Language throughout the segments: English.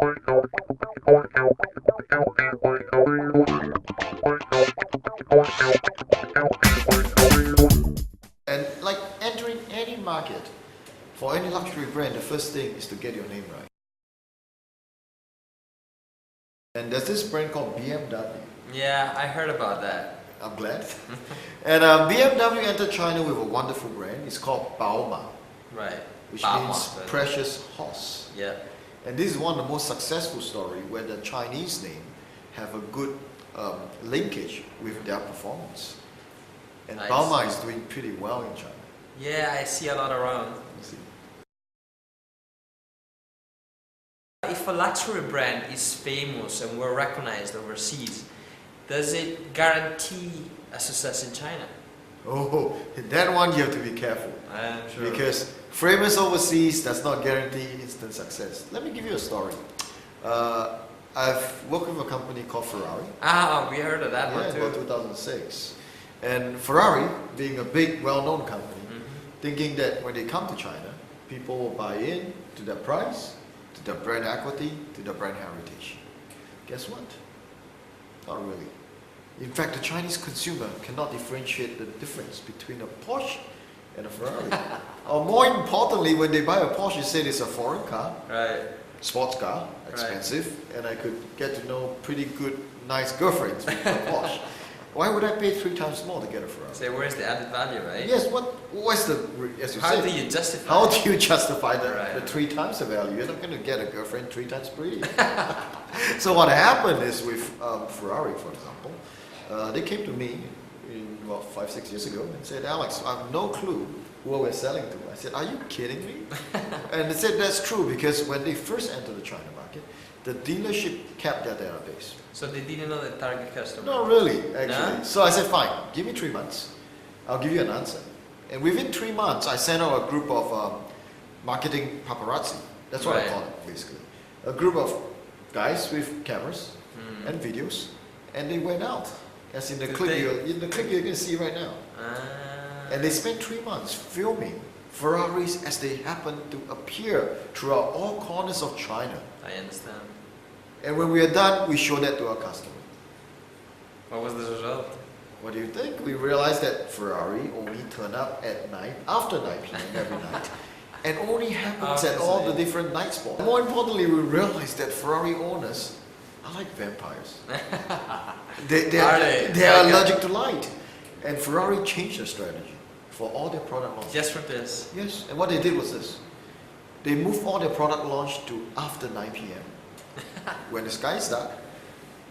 And like entering any market, for any luxury brand, the first thing is to get your name right. And there's this brand called BMW. Yeah, I heard about that. I'm glad. And BMW entered China with a wonderful brand. It's called Baoma, Right. which Baoma, means but- precious horse. Yeah. And this is one of the most successful stories where the Chinese name have a good linkage with their performance. And I Baoma see. is doing pretty well in China. Yeah, I see a lot around. You see. If a luxury brand is famous and well recognized overseas, does it guarantee a success in China? Oh, that one you have to be careful. I'm sure. Because famous overseas does not guarantee instant success. Let me give you a story. I've worked with a company called Ferrari. Ah, we heard of that one Yeah, too. about 2006. And Ferrari, being a big, well-known company, thinking that when they come to China, people will buy in to their price, to their brand equity, to their brand heritage. Guess what? Not really. In fact, the Chinese consumer cannot differentiate the difference between a Porsche and a Ferrari. Or more importantly, when they buy a Porsche, you say it's a foreign car, Right. sports car, expensive, and I could get to know pretty good, nice girlfriends with a Porsche. Why would I pay 3 times more to get a Ferrari? So where's the added value, right? Yes, what's the, as you How said, do you justify how it? do you justify Right. the 3 times the value? You're not going to get a girlfriend 3 times pretty. So what happened is with Ferrari, for example, they came to me about 5-6 years ago and said, Alex, I have no clue who we're selling to. I said, are you kidding me? And they said, that's true, because when they first entered the China market, the dealership kept their database. So they didn't know the target customer. Not really, actually. No? So I said, fine, give me 3 months. I'll give you an answer. And within 3 months, I sent out a group of marketing paparazzi. That's what I Right. call it, basically. A group of guys with cameras and videos, and they went out. As in the Did clip, they- in the clip you're going to see right now. And they spent 3 months filming Ferraris as they happen to appear throughout all corners of China. I understand. And when we are done, we show that to our customer. What was the result? What do you think? We realized that Ferrari only turn up at night, after 9 p.m. every night, and only happens at all the different night spots. More importantly, we realized that Ferrari owners are like vampires. They are allergic to light. And Ferrari changed their strategy for all their product launches. Just for this. Yes, and what they did was this. They moved all their product launch to after 9 p.m. when the sky's dark.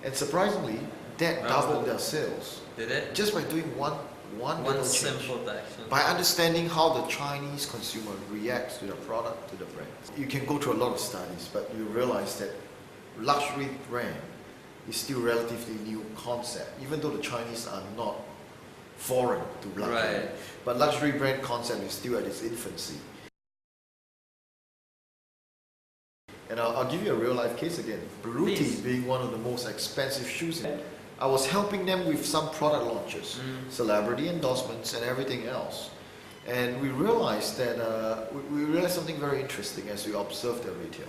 And surprisingly, that doubled their sales. Did it? Just by doing one little change. simple action. By understanding how the Chinese consumer reacts to the product, to the brand. You can go through a lot of studies, but you realize that luxury brand is still relatively new concept, even though the Chinese are not foreign to luxury. Right. But luxury brand concept is still at its infancy. And I'll give you a real life case again. Beruti Please. being one of the most expensive shoes. I was helping them with some product launches, celebrity endorsements and everything else. And we realized that, we realized something very interesting as we observed their retail.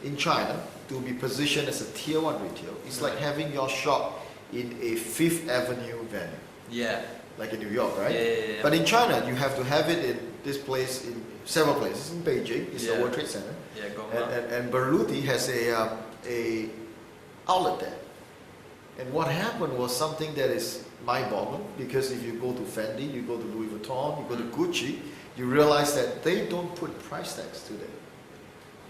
In China, to be positioned as a tier 1 retail, it's like having your shop in a Fifth Avenue venue. Yeah. Like in New York, right? Yeah. But in China, you have to have it in this place, in several places. In Beijing, it's the World Trade Center. Yeah, go And Beruti has a outlet there. And what happened was something that is mind-boggling, because if you go to Fendi, you go to Louis Vuitton, you go to Gucci, you realize that they don't put price tags to them.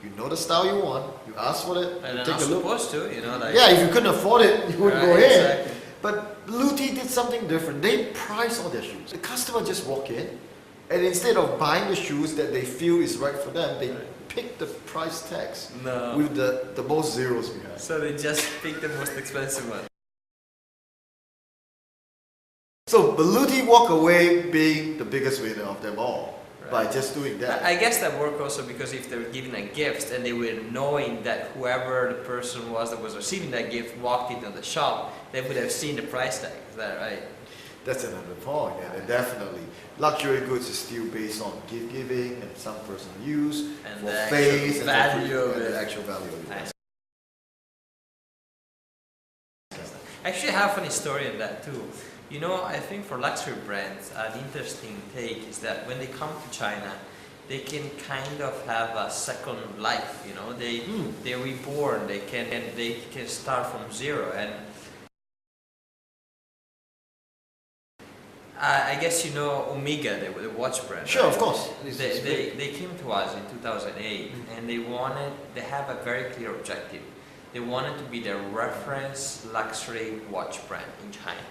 You know the style you want, you ask for it, And you they're take not a look. supposed to, you know, like... Yeah, if you couldn't afford it, you wouldn't go Right, in. exactly. But Beruti did something different. They price all their shoes. The customer just walk in, and instead of buying the shoes that they feel is right for them, they pick the price tags with the most zeros behind. So they just pick the most expensive one. So Beruti walk away being the biggest winner of them all by just doing that. I guess that worked also because if they were giving a gift and they were knowing that whoever the person was that was receiving that gift walked into the shop, they would have seen the price tag. Is that right? That's another point, and definitely luxury goods is still based on gift giving and some personal use And for the face actual and value of and it. the actual value of it. Nice. Actually, I have a funny story on that too. You know, I think for luxury brands, an interesting take is that when they come to China, they can kind of have a second life. You know, they're reborn. They can start from zero. And I guess you know Omega, the watch brand. Sure, right? of course. They came to us in 2008 and they have a very clear objective. They wanted to be the reference luxury watch brand in China.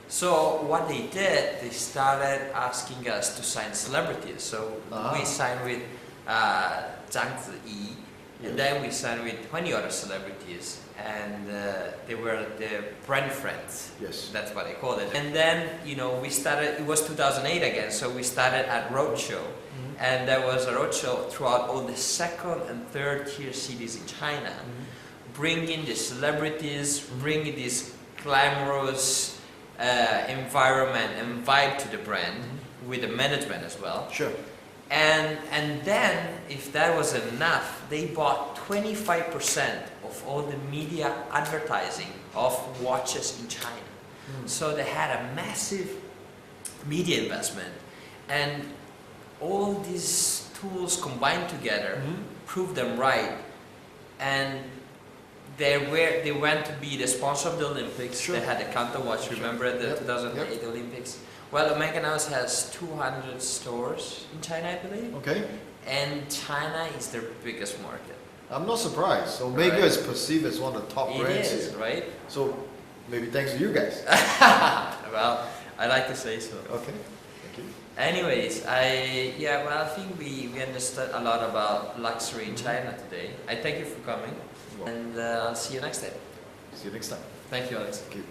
So what they did, they started asking us to sign celebrities. So we signed with Zhang Ziyi, and then we signed with 20 other celebrities, and they were the brand friends. Yes. That's what they called it. And then, you know, we started, it was 2008 again, so we started at Roadshow. And there was a roadshow throughout all the second and third tier cities in China, bringing the celebrities, bringing this glamorous environment and vibe to the brand, with the management as well. Sure. And then, if that was enough, they bought 25% of all the media advertising of watches in China. So they had a massive media investment, and all these tools combined together proved them right. And they went to be the sponsor of the Olympics. Sure. They had a counter watch. Remember the 2008 Olympics? Well, Omega now has 200 stores in China, I believe. Okay. And China is their biggest market. I'm not surprised. Omega is perceived as one of the top brands It is, here. right? So maybe thanks to you guys. Well, I like to say so. Okay. Thank you. Anyways, I think we understood a lot about luxury in China today. I thank you for coming, and I'll see you next time. See you next time. Thank you, Alex. Thank you.